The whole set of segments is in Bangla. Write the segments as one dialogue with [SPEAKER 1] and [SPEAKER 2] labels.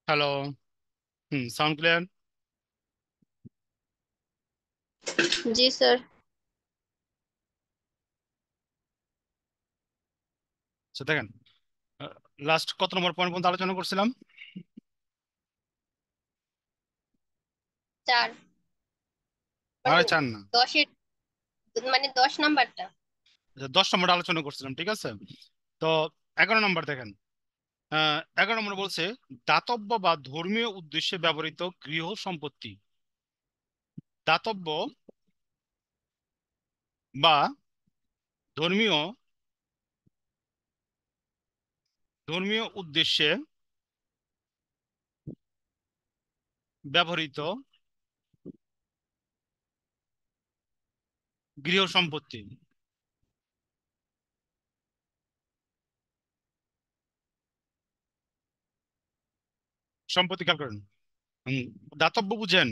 [SPEAKER 1] হ্যালো। Sound clear?
[SPEAKER 2] जी सर।
[SPEAKER 1] আচ্ছা দেখেন, লাস্ট কত নম্বর পয়েন্ট পর্যন্ত আলোচনা করছিলাম?
[SPEAKER 2] 4 মানে
[SPEAKER 1] আরে চান না।
[SPEAKER 2] 10-এর, মানে 10 নাম্বারটা।
[SPEAKER 1] আচ্ছা, 10 নম্বর আলোচনা করছিলাম, ঠিক আছে। তো 11 নম্বর দেখেন। 11 নম্বর বলছে দাতব্য বা ধর্মীয় উদ্দেশ্যে ব্যবহৃত গৃহ সম্পত্তি। দাতব্য বা ধর্মীয় ধর্মীয় উদ্দেশ্যে ব্যবহৃত গৃহ সম্পত্তি। সম্পত্তি খেয়াল করেন। হুম, দাতব্য বুঝেন?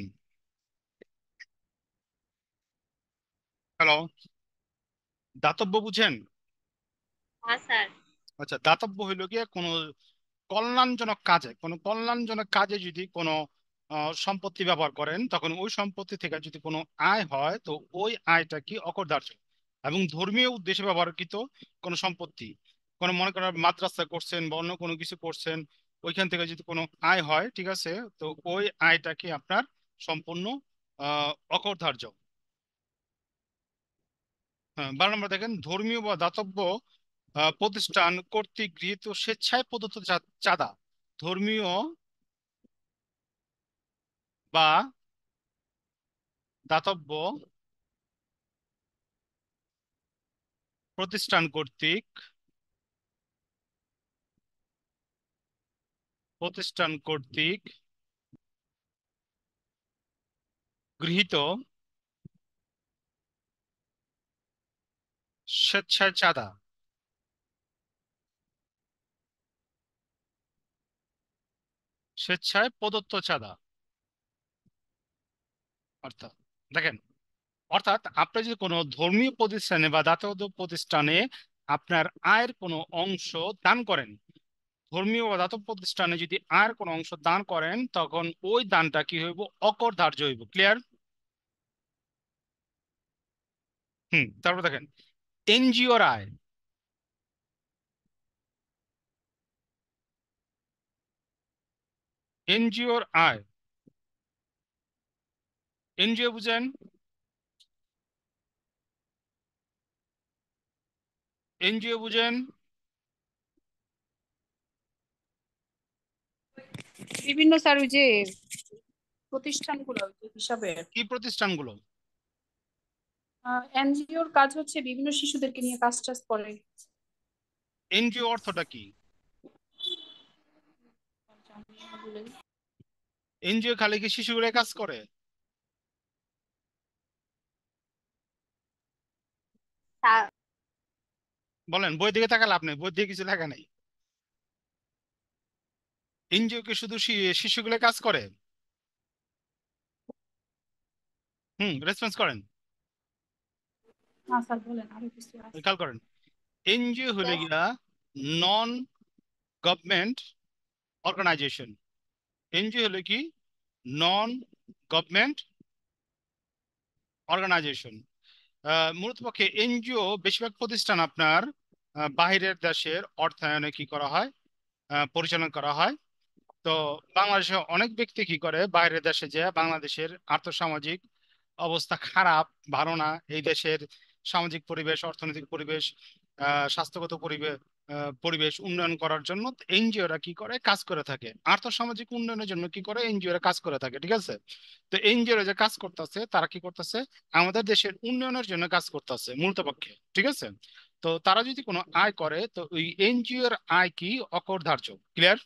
[SPEAKER 1] হ্যালো, দাতব্য বুঝেন?
[SPEAKER 2] हाँ सर।
[SPEAKER 1] আচ্ছা, দাতব্য হইলো গিয়ে কোনো কল্যাণজনক কাজে যদি কোনো সম্পত্তি ব্যবহার করেন, তখন ওই সম্পত্তি থেকে যদি কোনো আয় হয়, তো ওই আয়টা কি অকরদার্য। এবং ধর্মীয় উদ্দেশ্যে ব্যবহৃত কোনো সম্পত্তি, কোনো মনে করেন মাদ্রাসা করছেন বা অন্য কোনো কিছু করছেন, ওইখান থেকে যদি কোনো আয় হয়, ঠিক আছে, তো ওই আয়টা কি আপনার সম্পূর্ণ অকরদার্য। হ্যাঁ, 12 নম্বর দেখেন, ধর্মীয় বা দাতব্য প্রতিষ্ঠান কর্তৃক গৃহীত স্বেচ্ছায় প্রদত্ত চাঁদা। ধর্মীয় বা দাতব্য প্রতিষ্ঠান কর্তৃক প্রতিষ্ঠান কর্তৃক গৃহীত স্বেচ্ছায় চাঁদা। স্বেচ্ছায় প্রদত্ত চাঁদা অর্থাৎ, দেখেন, অর্থাৎ আপনি যদি কোনো ধর্মীয় প্রতিষ্ঠানে বা দাতব্য প্রতিষ্ঠানে আপনার আয়ের কোনো অংশ দান করেন, ধর্মীয় বা দাতব্য প্রতিষ্ঠানে যদি আয়ের কোনো অংশ দান করেন, তখন ওই দানটা কি হইব? অকরধার্য হইব। ক্লিয়ার? তারপর দেখেন, এনজিওর আয়। এনজিওর আয়, এনজিও বুঝেন? এনজিও বুঝেন?
[SPEAKER 3] বিভিন্ন স্যার ওই যে প্রতিষ্ঠানগুলো ওই যে হিসাবে
[SPEAKER 1] কি প্রতিষ্ঠানগুলো?
[SPEAKER 3] এনজিওর কাজ হচ্ছে বিভিন্ন শিশুদেরকে নিয়ে কাজ টাজ করে।
[SPEAKER 1] এনজিও অর্থটা কি? এনজিও খালি কি শিশুগুলো কাজ করে?
[SPEAKER 2] सा-
[SPEAKER 1] বলেন, বই দিকে তাকালে আপনি বই দিয়ে কিছু লেখা নেই। এনজিও কি শুধু শিশুগুলো কাজ করে? রেসপন্স করেন।
[SPEAKER 3] না স্যার বলেন আরো কিছু আছে।
[SPEAKER 1] খেয়াল করেন, এনজিও হলে
[SPEAKER 2] यस।
[SPEAKER 1] গিয়া নন গভর্নমেন্ট অর্গানাইজেশন। এনজিও হলো কি? Non government organisation. মূলত পক্ষে এনজিও বেশিরভাগ প্রতিষ্ঠান আপনার বাহিরের দেশের অর্থায়নে কি করা হয়? পরিচালনা করা হয়। তো বাংলাদেশে অনেক ব্যক্তি কি করে, বাইরের দেশে যে বাংলাদেশের আর্থসামাজিক অবস্থা খারাপ, ভালো না, এই দেশের সামাজিক পরিবেশ, অর্থনৈতিক পরিবেশ, স্বাস্থ্যগত পরিবেশ, পরিবেশ উন্নয়ন করার জন্য এনজিওরা কি করে? কাজ করে থাকে। আর্থসামাজিক উন্নয়নের জন্য কি করে? এনজিওরা কাজ করে থাকে, ঠিক আছে। তো এনজিওরা যে কাজ করতেছে, তারা কি করতেছে? আমাদের দেশের উন্নয়নের জন্য কাজ করতেছে মূলত পক্ষে, ঠিক আছে। তো তারা যদি কোনো আয় করে, তো ওই এনজিওর আয় কি অকরধার্য। ক্লিয়ার?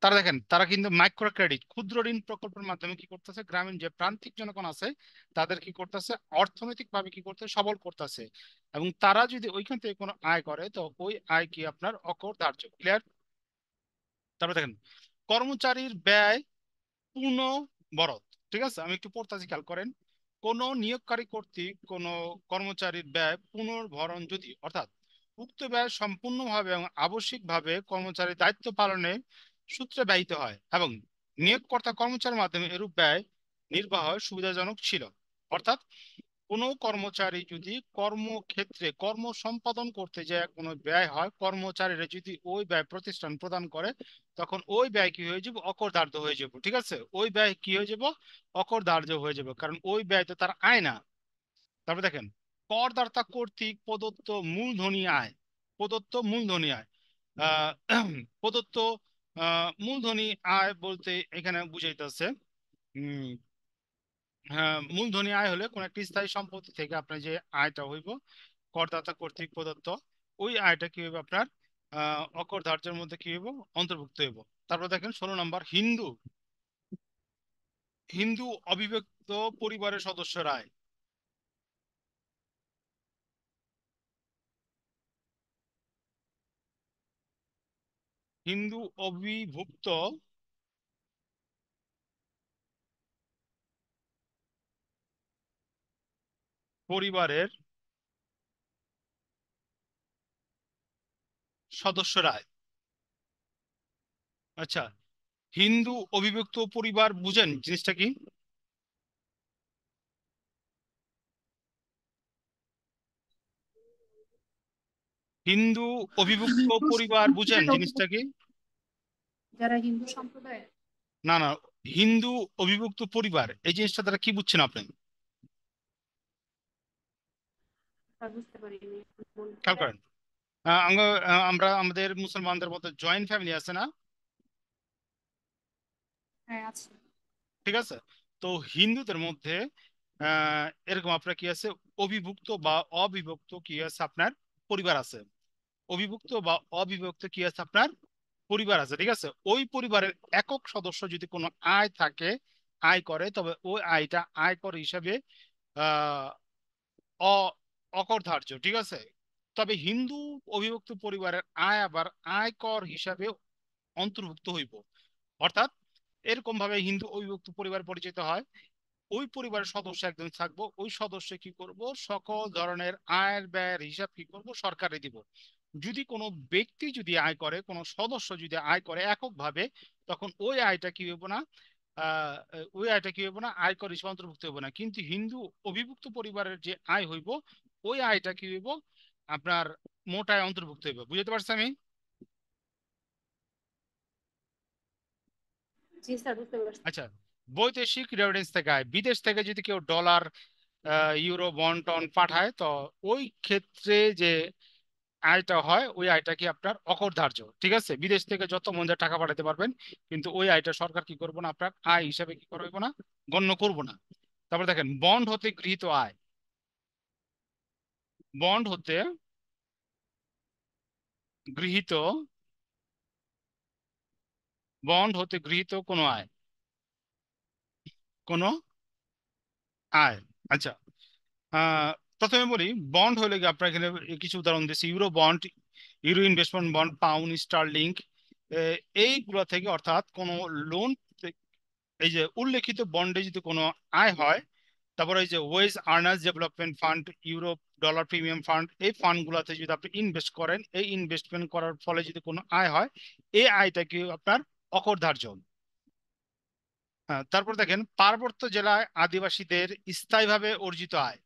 [SPEAKER 1] তারা দেখেন তারা কিন্তু মাইক্রো ক্রেডিট ক্ষুদ্র ঋণ প্রকল্পের মাধ্যমে কি করতেছে, গ্রামীণ যে প্রান্তিক জনগণ আছে তাদের কি করতেছে, অর্থনৈতিক ভাবে কি করতে সবল করতেছে। এবং তারা যদি ওইখান থেকে কোনো আয় করে তো ওই আয় কি আপনার অকর ধার্য। ক্লিয়ার? তারপরে দেখেন কর্মচারীর ব্যয় পূর্ণ বরত। ঠিক আছে, আমি একটু পড়তাছি, খেয়াল করেন। কোন নিয়োগকারী কর্তৃক কোন কর্মচারীর ব্যয় পুনর্ভরণ যদি, অর্থাৎ উক্ত ব্যয় সম্পূর্ণভাবে এবং আবশ্যিকভাবে কর্মচারীর দায়িত্ব পালনের সূত্রে ব্যয়িত হয় এবং নিয়োগকর্তা কর্মচারীর মাধ্যমে এরূপ ব্যয় নির্বাহ সুবিধাজনক ছিল। অর্থাৎ কোনো কর্মচারী যদি কর্মক্ষেত্রে কর্ম সম্পাদন করতে যে কোনো ব্যয় হয়, কর্মচারীরা যদি ওই ব্যয় প্রতিষ্ঠান প্রদান করে তখন ওই ব্যয় কি হয়ে যাবে, অকরদার্য হয়ে যাবে। ঠিক আছে, ওই ব্যয় কি হয়ে যাব, অকরদার্য হয়ে যাবে, কারণ ওই ব্যয় তো তার আয় না। তারপরে দেখেন করদাতা কর্তৃক প্রদত্ত মূলধনী আয়, প্রদত্ত মূলধনী আয়, আহ প্রদত্ত মূলধনী আয় বলতে এখানে বুঝাইতেছে হ্যাঁ, মূলধনী আয় হলে কোন একটি স্থায়ী সম্পত্তি থেকে আপনার যে আয়টা হইব করদাতা কর্তৃক প্রদত্ত, ওই আয়টা কি হইব আপনার অকর ধার্যের মধ্যে কি হইব, অন্তর্ভুক্ত হইব। তারপর দেখেন 16 নম্বর, হিন্দু হিন্দু অবিভক্ত পরিবারের সদস্যর আয়। হিন্দু অবিভক্ত পরিবারের সদস্যর আয়। আচ্ছা, হিন্দু অবিভক্ত পরিবার বুঝেন জিনিসটা কি? হিন্দু অবিভক্ত
[SPEAKER 3] হিন্দু
[SPEAKER 1] পরিবার বুঝেন
[SPEAKER 3] সম্প্রদায়ের
[SPEAKER 1] জিনিসটা কি?
[SPEAKER 3] যারা হিন্দু সম্প্রদায়ের।
[SPEAKER 1] না না, হিন্দু অবিভক্ত পরিবার এই জিনিসটা দ্বারা কি বুঝছেন আপনি?
[SPEAKER 3] তা বুঝতে পারিনি, বলতে
[SPEAKER 1] খেয়াল
[SPEAKER 3] পারেন?
[SPEAKER 1] করেন, আমরা আমাদের মুসলমানদের মধ্যে জয়েন্ট ফ্যামিলি আছে না?
[SPEAKER 3] হ্যাঁ আছে।
[SPEAKER 1] ঠিক আছে, তো হিন্দুদের মধ্যে এরকম আপনার কি আছে, অবিভক্ত বা অবিভক্ত কি আছে আপনার পরিবার আছে। অবিভক্ত বা অবিভক্ত কি আছে আপনার পরিবার আছে। ঠিক আছে, ওই পরিবারের একক সদস্য যদি কোনো আয় থাকে, আয় করে, তবে ওই আয়টা আয়কর হিসাবে আহ অ অকরধার্য। ঠিক আছে, তবে হিন্দু অবিভক্ত পরিবারের আয় আবার আয়কর হিসাবে অন্তর্ভুক্ত হইব। অর্থাৎ এরকম ভাবে হিন্দু অবিভক্ত পরিবার পরিচিত হয়, ওই পরিবারের সদস্য একজন থাকবো, ওই সদস্য কি করব, সকল ধরনের আয়ের ব্যয়ের হিসাব কি করব, সরকারে দিব। যদি কোনো ব্যক্তি যদি আয় করে, কোনো সদস্য যদি আয় করে এককভাবে, তখন ওই আয়টা কি হইব না, আহ ওই আয়টা কি হইব না, আয়কর হিসেবে অন্তর্ভুক্ত হইব না। কিন্তু হিন্দু অবিভক্ত পরিবারের যে আয় হইব, ওই আয়টা কি হইব আপনার মোট আয় অন্তর্ভুক্ত হইব। বুঝতে পারছি আমি?
[SPEAKER 3] জি স্যার, বুঝতে পারছি।
[SPEAKER 1] আচ্ছা, বৈদেশিক রেমিটেন্স থেকে আয়, বিদেশ থেকে যদি কেউ ডলার ইউরো বন্ড টন পাঠায় তো ওই ক্ষেত্রে যে আয়টা হয় ওই আয়টা কি আপনার অকরধার্য। ঠিক আছে, বিদেশ থেকে যত মন চায় টাকা পাঠাতে পারবেন, কিন্তু ওই আয়টা সরকার কি করবো না, আপনার আয় হিসাবে কি করবো না, গণ্য করব না। তারপর দেখেন বন্ড হতে গৃহীত আয়, বন্ড হতে গৃহীত, বন্ড হতে গৃহীত কোনো আয়, কোনো আয়। আচ্ছা, আহ প্রথমে বলি বন্ড হলে কি আপনার এখানে কিছু উদাহরণ দিচ্ছি, euro bond, euro investment bond, pound sterling, এইগুলা থেকে, অর্থাৎ কোনো লোন, এই যে উল্লেখিত বন্ডে যদি কোনো আয় হয়, তারপরে এই যে wage earners development fund, Europe dollar premium fund, এই ফান্ড গুলাতে যদি আপনি ইনভেস্ট করেন, এই ইনভেস্টমেন্ট করার ফলে যদি কোনো আয় হয়, এই আয়টা কি আপনার অকরধার্য। হ্যাঁ, তারপর দেখেন পার্বত্য জেলায় আদিবাসীদের স্থায়ীভাবে অর্জিত আয়।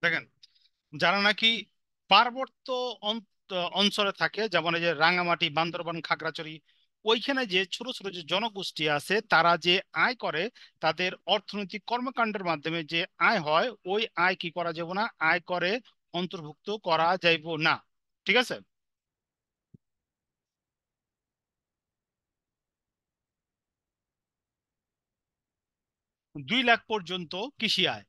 [SPEAKER 1] দেখেন যারা নাকি পার্বত্য অঞ্চলে থাকে, যেমন এই যে রাঙামাটি, বান্দরবান, খাগড়াছড়ি, ওইখানে যে ছোট ছোট যে জনগোষ্ঠী আছে তারা যে আয় করে, তাদের অর্থনৈতিক কর্মকাণ্ডের মাধ্যমে যে আয় হয়, ওই আয় কি করা যাব না, আয় করে অন্তর্ভুক্ত করা যাইব না। ঠিক আছে? 2 লাখ পর্যন্ত কৃষি আয়।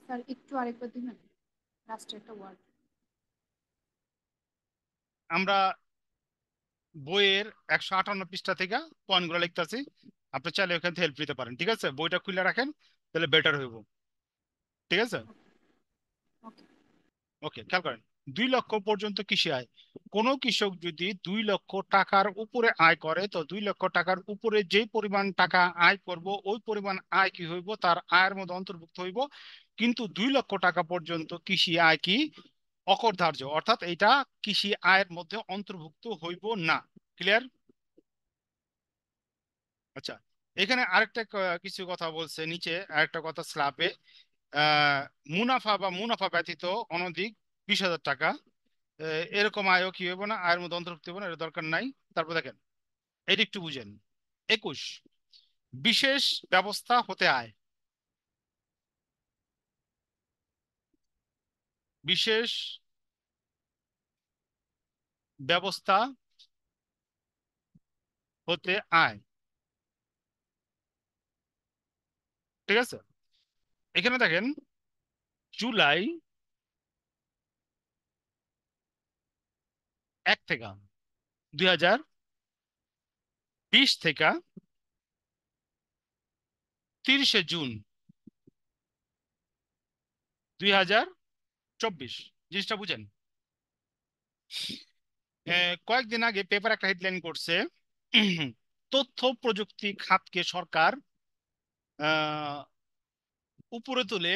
[SPEAKER 3] স্যার একটু আরেকবার দিবেন, লাস্টে একটা ওয়ার্ড।
[SPEAKER 1] আমরা বইয়ের 158 পৃষ্ঠা থেকে পয়েন্টগুলো লিখতেছি, আপনি চাইলে ওখান থেকে হেল্প নিতে পারেন। ঠিক আছে, বইটা খুলে রাখেন, তাহলে বেটার হইব। ঠিক আছে?
[SPEAKER 3] ওকে।
[SPEAKER 1] ওকে, খেয়াল করেন। 2 লক্ষ পর্যন্ত কৃষি আয়। কোনো কৃষক যদি 2 লক্ষ টাকার উপরে আয় করে, তো 2 লক্ষ টাকার উপরে যে পরিমাণ টাকা আয় করব, ওই পরিমাণ আয় কি হইব, তার আয়ের মধ্যে অন্তর্ভুক্ত হইব। কিন্তু 2 লক্ষ টাকা পর্যন্ত কৃষি আয় কি অকরধার্য, অর্থাৎ এটা কৃষি আয়ের মধ্যে অন্তর্ভুক্ত হইব না। ক্লিয়ার? আচ্ছা, এখানে আরেকটা কিছু কথা বলছে নিচে, আরেকটা কথা স্ল্যাবে, আহ মুনাফা বা মুনাফা ব্যতীত অনধিক 20,000 টাকা, এরকম আয়ও কি হইব না, আয়ের মধ্যে অন্তর্ভুক্ত হইব না, এর দরকার নাই। তারপর দেখেন, এটা একটু বুঝেন। 21, বিশেষ ব্যবস্থা হতে আয়। বিশেষ ব্যবস্থা হতে আয়। ঠিক আছে? এখানে দেখেন, জুলাই 1 থেকে 2020 থেকে 30শে জুন 2024, জিনিসটা বুঝেন। কয়েকদিন আগে পেপার একটা হেডলাইন করছে, তথ্য প্রযুক্তি খাতকে সরকার আহ, উপরে তুলে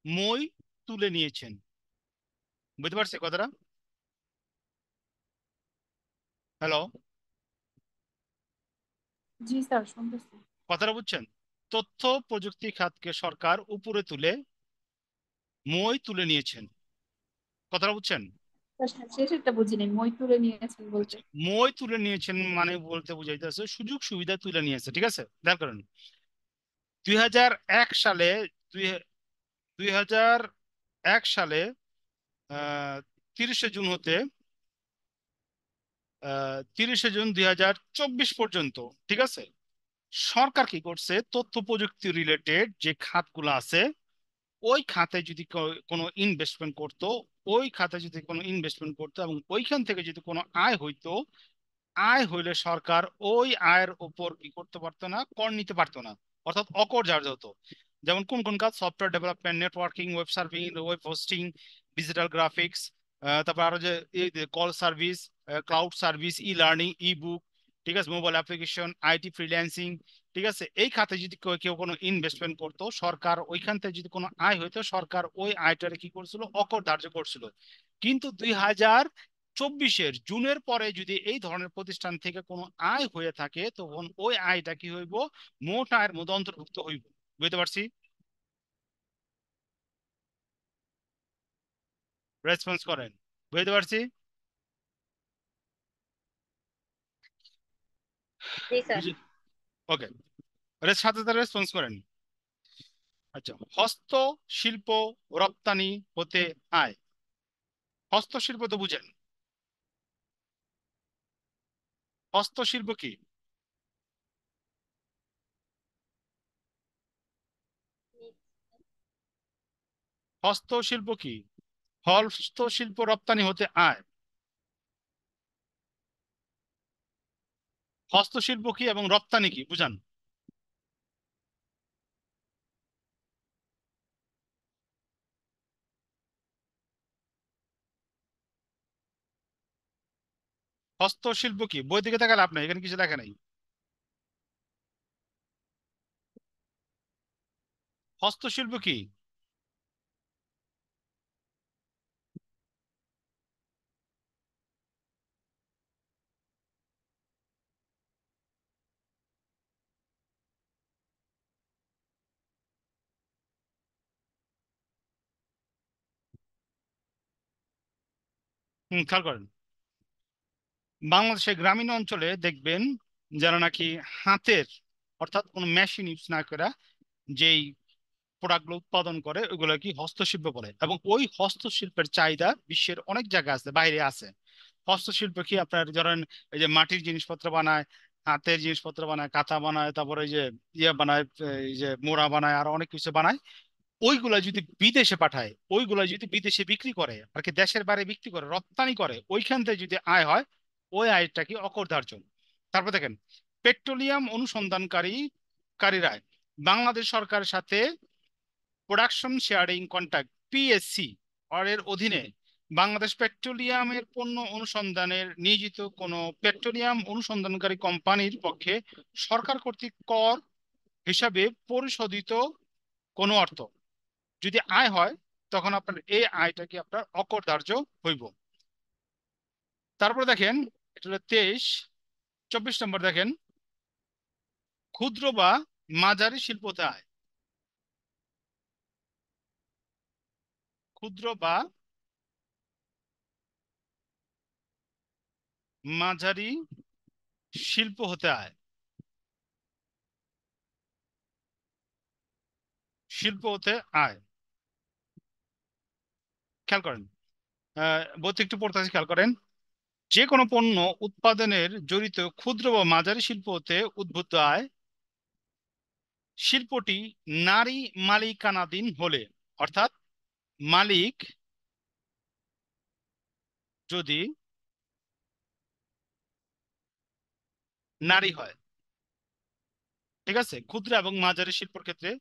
[SPEAKER 1] মই তুলে নিয়েছেন। বুঝতে পারছে কথাটা? হ্যালো?
[SPEAKER 3] জি স্যার, শুনতেছি।
[SPEAKER 1] কথাটা বুঝছেন? তথ্য প্রযুক্তি খাতকে সরকার উপরে তুলে মই তুলে নিয়েছেন। কথাটা বুঝছেন?
[SPEAKER 3] স্যার শেষেরটা বুঝিনি, মই তুলে নিয়েছেন বলতে।
[SPEAKER 1] আচ্ছা, মই তুলে নিয়েছেন মানে বলতে বুঝাইতেছে সুযোগ সুবিধা তুলে নিয়েছে। ঠিক আছে, খেয়াল করেন। 2001 সালে, দুই 2001 সালে 30শে জুন হতে 30শে জুন 2024 পর্যন্ত, ঠিক আছে, সরকার কি করছে, তথ্য প্রযুক্তি রিলেটেড যে খাতগুলো আছে, ওই খাতে যদি কোনো ইনভেস্টমেন্ট করতো, ওই খাতে যদি কোনো ইনভেস্টমেন্ট করতো এবং ওইখান থেকে যদি কোনো আয় হইতো, আয় হইলে সরকার ওই আয়ের উপর কি করতে পারতো না, কর নিতে পারতো না, অর্থাৎ অকরজার্জ হতো। যেমন কোন কোন কাজ, software development, networking, web serving, web hosting, digital graphics, তারপর আরো যে call service, cloud service, e learning, e book, ঠিক আছে, মোবাইল অ্যাপ্লিকেশন, আইটি ফ্রিল্যান্সিং। ঠিক আছে, এই খাতে যদি কেউ কেউ কোনো ইনভেস্টমেন্ট করতো, সরকার ওইখান থেকে যদি কোনো আয় হইতো, সরকার ওই আয়টারে কি করছিল, অকর ধার্য করছিল। কিন্তু 2024 জুনের পরে যদি এই ধরনের প্রতিষ্ঠান থেকে কোনো আয় হয়ে থাকে, তখন ওই আয়টা কি হইব, মোট আয়ের মধ্যে অন্তর্ভুক্ত হইব। বুঝতে পারছি? রেসপন্স করেন। বুঝতে পারছি?
[SPEAKER 2] জি স্যার।
[SPEAKER 1] বুঝে? ওকে, সাথে সাথে রেসপন্স করেন। আচ্ছা, হস্তশিল্প রপ্তানি হতে আয়। হস্তশিল্প তো বুঝেন। হস্তশিল্প কি? হস্তশিল্প কি? হস্তশিল্প রপ্তানি হতে আয়। হস্তশিল্প কি এবং রপ্তানি কি বুঝান। হস্তশিল্প কি, বই দিকে তাকালে আপনার এখানে কিছু লেখা নাই। হস্তশিল্প কি? খেয়াল করেন, বাংলাদেশের গ্রামীণ অঞ্চলে দেখবেন যারা নাকি হাতের অর্থাৎ কোনো মেশিন ইউজ না করে যেই প্রোডাক্টগুলো উৎপাদন করে ওগুলো কি হস্তশিল্প বলে, এবং ওই হস্তশিল্পের চাহিদা বিশ্বের অনেক জায়গায় আছে, বাইরে আছে। হস্তশিল্প কি আপনার ধরেন এই যে মাটির জিনিসপত্র বানায়, হাতের জিনিসপত্র বানায়, কাঁথা বানায়, তারপরে এই যে ইয়ে বানায়, এই যে মোড়া বানায়, আর অনেক কিছু বানায়। ওইগুলা যদি বিদেশে পাঠায়, ওইগুলা যদি বিদেশে বিক্রি করে আর কি, দেশের বাইরে বিক্রি করে, রপ্তানি করে, ওইখান থেকে যদি আয় হয়, ওই আয়টা কি অকরধার্য। তারপর দেখেন, পেট্রোলিয়াম কারীরা বাংলাদেশ সরকারের সাথে প্রোডাকশন শেয়ারিং কন্ট্রাক্ট পিএসসি এর অধীনে বাংলাদেশ পেট্রোলিয়ামের পণ্য অনুসন্ধানের নিয়োজিত কোনো পেট্রোলিয়াম অনুসন্ধানকারী কোম্পানির পক্ষে সরকার কর্তৃক কর হিসাবে পরিশোধিত কোনো অর্থ যদি আয় হয়, তখন আপনার এই আয়টা কি আপনার অকরধার্য হইব। তারপরে দেখেন, এটা হলো 23। 24 নম্বর দেখেন, ক্ষুদ্র বা মাঝারি শিল্পতে আয়। ক্ষুদ্র বা মাঝারি শিল্প হতে আয়, শিল্প হতে আয়। খেয়াল করেন, বইতে একটু পড়তেছি, খেয়াল করেন। যে কোনো পণ্য উৎপাদনের জড়িত ক্ষুদ্র বা মাঝারি শিল্প হতে উদ্ভূত আয়, শিল্পটি নারী মালিকানাধীন হলে, অর্থাৎ মালিক যদি নারী হয়, ঠিক আছে, ক্ষুদ্র এবং মাঝারি শিল্পের ক্ষেত্রে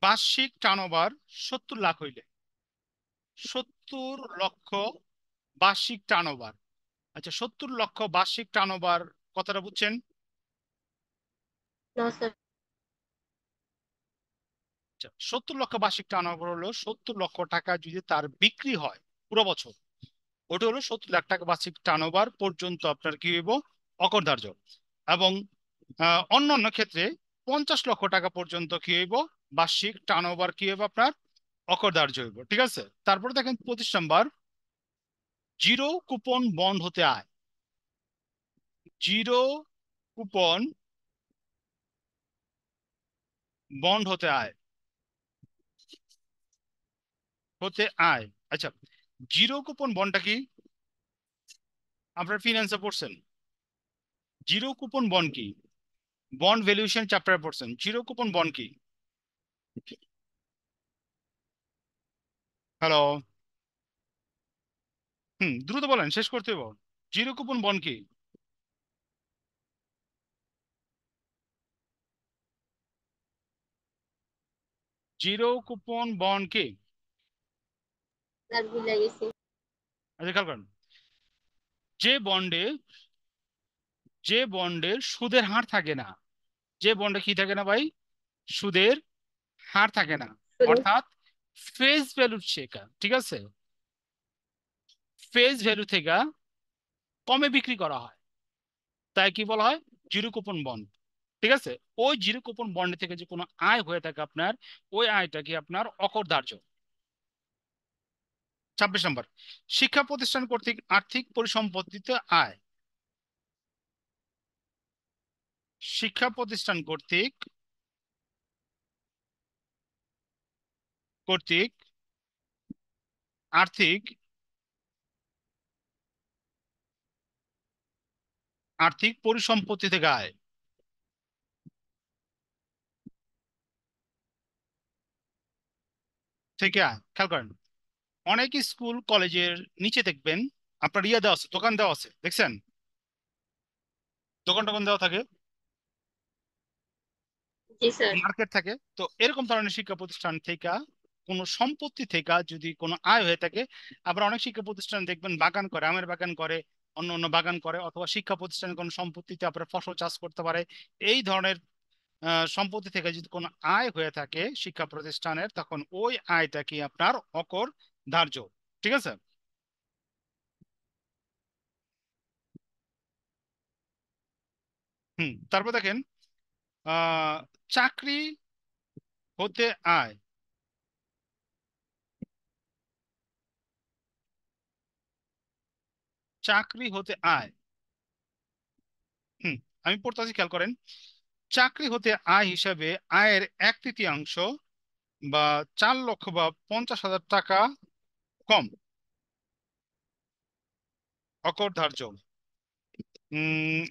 [SPEAKER 1] বার্ষিক টার্নওভার 70 লাখ হইলে, 70 লক্ষ বার্ষিক টার্নওভার। আচ্ছা, 70 লক্ষ বার্ষিক টার্নওভার কথাটা বুঝছেন?
[SPEAKER 2] No sir.
[SPEAKER 1] আচ্ছা, 70 লক্ষ বার্ষিক টার্নওভার হলো 70 লক্ষ টাকা যদি তার বিক্রি হয় পুরো বছর, ওটা হলো 70 লাখ টাকা বার্ষিক টার্নওভার পর্যন্ত আপনার কি হইব, অকরধার্য। এবং অন্যান্য ক্ষেত্রে 50 লক্ষ টাকা পর্যন্ত কি হইব, বার্ষিক টার্নওভার কি হইব আপনার অকরধার্য হইব। ঠিক আছে। তারপরে দেখেন 25 নম্বর, জিরো কুপন বন্ড হতে আয়। জিরো কুপন বন্ড হতে আয়, হতে আয়। আচ্ছা, জিরো কুপন বন্ডটা কি? আপনার ফিনান্সে পড়ছেন জিরো কুপন বন্ড কি? বন্ড ভ্যালুয়েশন চ্যাপ্টারে পড়ছেন, জিরো কুপন বন্ড কি? হ্যালো। দ্রুত বলেন, শেষ করতে হবে। জিরো কুপন বন্ড কি? জিরো কুপন বন্ড কি?
[SPEAKER 2] স্যার ভুলে গেছি।
[SPEAKER 1] আচ্ছা, খেয়াল করেন, যে বন্ডে যে বন্ডের সুদের হার থাকে না, যে বন্ডে কি থাকে না ভাই, সুদের হার থাকে না,
[SPEAKER 2] শুনুন।
[SPEAKER 1] অর্থাৎ ফেস ভ্যালুর শেখা, ঠিক আছে, ফেস ভ্যালু থেকে কমে বিক্রি করা হয়, তাই কি বলা হয়, জিরো কুপন বন্ড। ঠিক আছে। ওই জিরো কুপন বন্ড থেকে যে কোনো আয় হয়ে থাকে আপনার, ওই আয়টা কি আপনার অকরধার্য। 26 নম্বর, শিক্ষা প্রতিষ্ঠান কর্তৃক আর্থিক পরিসম্পত্তিতে আয়। শিক্ষা প্রতিষ্ঠান কর্তৃক কর্তৃক আর্থিক আর্থিক পরিসম্পত্তি থেকে আয়, থেকে আয়। খেয়াল করেন, অনেক স্কুল কলেজের নিচে দেখবেন আপনার ইয়ে দেওয়া আছে, দোকান দেওয়া আছে, দেখছেন? দোকান টোকান দেওয়া থাকে,
[SPEAKER 2] জি স্যার।
[SPEAKER 1] মার্কেট থাকে। তো এরকম ধরনের শিক্ষা প্রতিষ্ঠান থেকে কোনো সম্পত্তি থেকে যদি কোনো আয় হয়ে থাকে, আবার অনেক শিক্ষা প্রতিষ্ঠান দেখবেন বাগান করে, আমের বাগান করে, অন্য অন্য বাগান করে, অথবা শিক্ষা প্রতিষ্ঠানের কোনো সম্পত্তিতে আপনার ফসল চাষ করতে পারে। এই ধরনের সম্পত্তি থেকে যদি কোনো আয় হয়ে থাকে শিক্ষা প্রতিষ্ঠানের, তখন ওই আয়টা কি আপনার অকর ধার্য। ঠিক আছে। তারপর দেখেন, আহ চাকরি হতে আয়। চাকরি হতে আয়। হুম, আমি পড়তেছি, খেয়াল করেন। চাকরি হতে আয় হিসাবে আয়ের 1/3 বা 4 লক্ষ বা 50,000 টাকা কম অকরধার্য।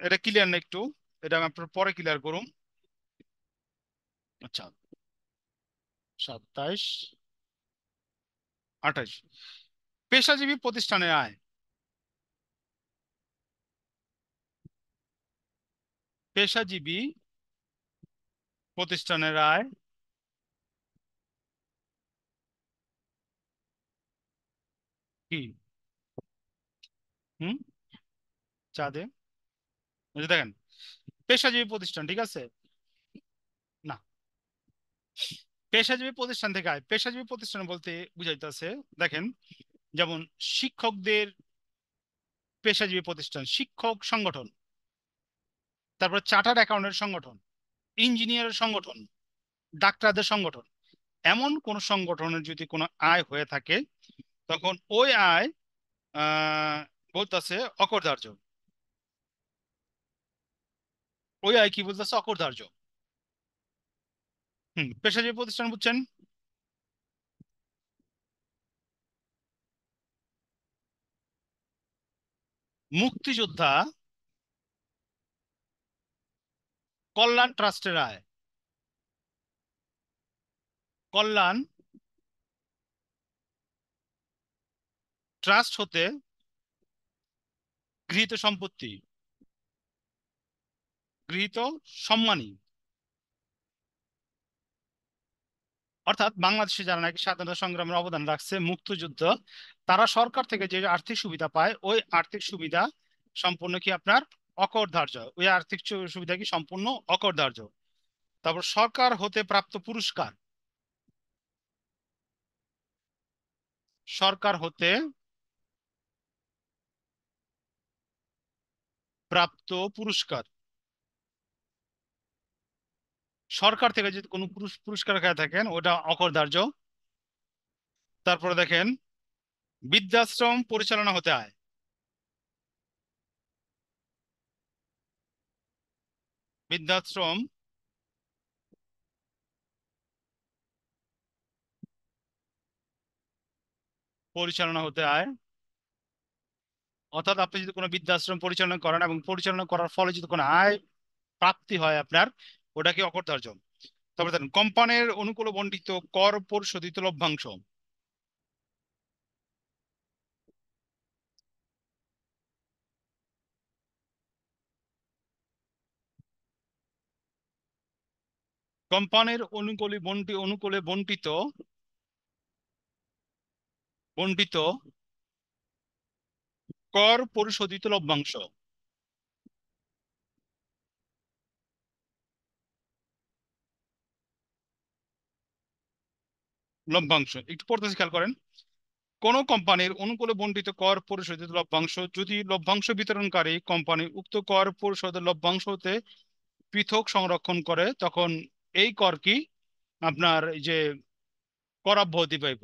[SPEAKER 1] এটা ক্লিয়ার না একটু? এটা আমি আপনার পরে ক্লিয়ার করুন। আচ্ছা, 27, 28। পেশাজীবী প্রতিষ্ঠানের আয়। পেশাজীবী প্রতিষ্ঠানের আয় কি? হুম, চাঁদে, এই যে দেখেন, পেশাজীবী প্রতিষ্ঠান, ঠিক আছে না? পেশাজীবী প্রতিষ্ঠান থেকে আয়, পেশাজীবী প্রতিষ্ঠান বলতে বুঝাইতেছে, দেখেন, যেমন শিক্ষকদের পেশাজীবী প্রতিষ্ঠান, শিক্ষক সংগঠন, তারপর চার্টার্ড অ্যাকাউন্টেন্ট সংগঠন, ইঞ্জিনিয়ারের সংগঠন, ডাক্তারদের সংগঠন। এমন কোন সংগঠনের যদি কোনো আয় হয়ে থাকে, তখন ওই আয় বলতেছে অকরধার্য। ওই আয় কি বলতেছে? অকরধার্য। পেশাজীবী প্রতিষ্ঠান বুঝছেন? মুক্তিযোদ্ধা কল্যাণ ট্রাস্টের আয়। কল্যাণ ট্রাস্ট হতে গৃহীত সম্পত্তি, গৃহীত সম্মানী, অর্থাৎ বাংলাদেশে যারা নাকি স্বাধীনতা সংগ্রামের অবদান রাখছে, মুক্তিযুদ্ধ, তারা সরকার থেকে যে আর্থিক সুবিধা পায়, ওই আর্থিক সুবিধা সম্পূর্ণ কি আপনার অকরধার্য। ওই আর্থিক সুবিধা কি সম্পূর্ণ অকরধার্য। তারপর সরকার হতে প্রাপ্ত পুরস্কার। সরকার হতে প্রাপ্ত পুরস্কার, সরকার থেকে যদি কোনো পুরস্কার খেয়ে থাকেন, ওটা অকরধার্য। তারপরে দেখেন, বৃদ্ধাশ্রম পরিচালনা হতে আয়। বৃদ্ধাশ্রম পরিচালনা হতে আয়, অর্থাৎ আপনি যদি কোনো বৃদ্ধাশ্রম পরিচালনা করেন এবং পরিচালনা করার ফলে যদি কোনো আয় প্রাপ্তি হয় আপনার, ওটাকে অকরধার্য। তারপরে দেখেন, কোম্পানির অনুকূলে বণ্টিত কর পরিশোধিত লভ্যাংশ। কোম্পানির অনুকূলে বণ্টিত বণ্টিত কর পরিশোধিত লভ্যাংশ। লভ্যাংশ একটু পড়তেছি, খেয়াল করেন। কোন কোম্পানির অনুকূলে বণ্টিত কর পরিশোধিত লভ্যাংশ, যদি লভ্যাংশ বিতরণকারী কোম্পানি উক্ত কর পরিশোধের লভ্যাংশ হতে পৃথক সংরক্ষণ করে, তখন এই কর কি আপনার এই যে করাব্য পাইব।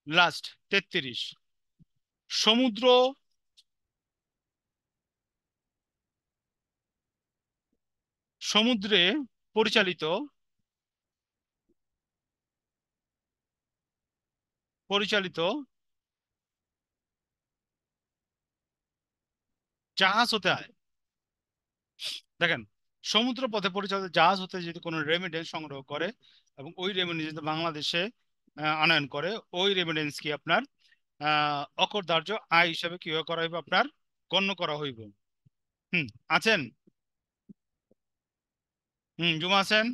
[SPEAKER 1] লাস্ট 33, সমুদ্র সমুদ্রে পরিচালিত পরিচালিত জাহাজ হতে আয়। দেখেন, সমুদ্র পথে পরিচালিত জাহাজ হতে যদি কোনো রেমিডেন্স সংগ্রহ করে এবং ওই রেমিডেন্স যদি বাংলাদেশে আনয়ন করে, ওই রেমিডেন্স কি আপনার অকরধার্য আয় হিসাবে কি করা হইব আপনার, গণ্য করা হইব। আছেন? জুমা আছেন?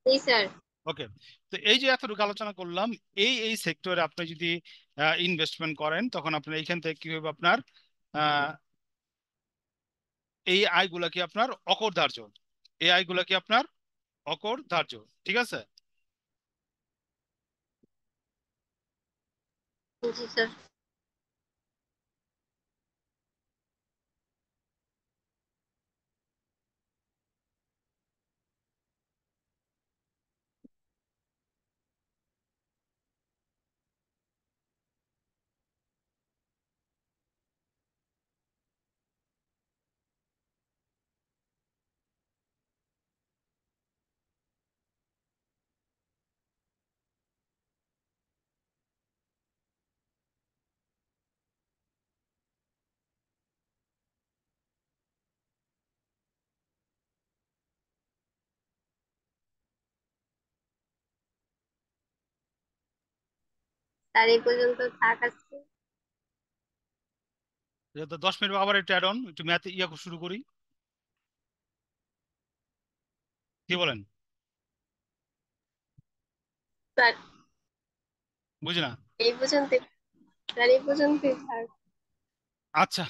[SPEAKER 2] জি স্যার।
[SPEAKER 1] ওকে। তো এই যে এতটুকু আলোচনা করলাম, এই সেক্টরে আপনি যদি ইনভেস্টমেন্ট করেন, তখন আপনার এইখান থেকে কি হবে আপনার আহ, এই আয়গুলা কি আপনার অকরধার্য। এই আয়গুলা কি আপনার অকরধার্য, ঠিক আছে?
[SPEAKER 2] জি স্যার। স্যার এই পর্যন্ত থাক আজকে।
[SPEAKER 1] তো 10 মিনিট আবার একটু অ্যাড অন, একটু ম্যাথ শুরু করি, কি বলেন?
[SPEAKER 2] স্যার
[SPEAKER 1] বুঝি না।
[SPEAKER 2] এই পর্যন্ত, স্যার এই পর্যন্তই থাক।
[SPEAKER 1] আচ্ছা